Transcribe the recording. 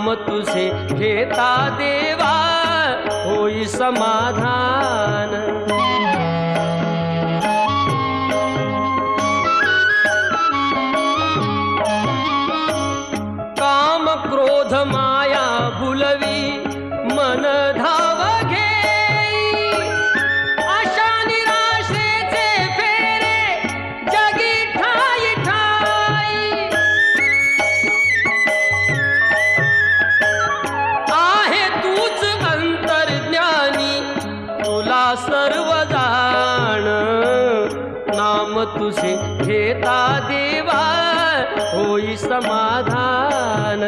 नाम तुझे घेता देवा होई समाधान। काम क्रोध माया भुलवी मन धाव घेई, आशा निराशेचे फेरे जगी ठाई ठाई। आहे तूच अंतर्ज्ञानी तुला सर्व जाण, नाम तुझे घेता देवा होई समाधान।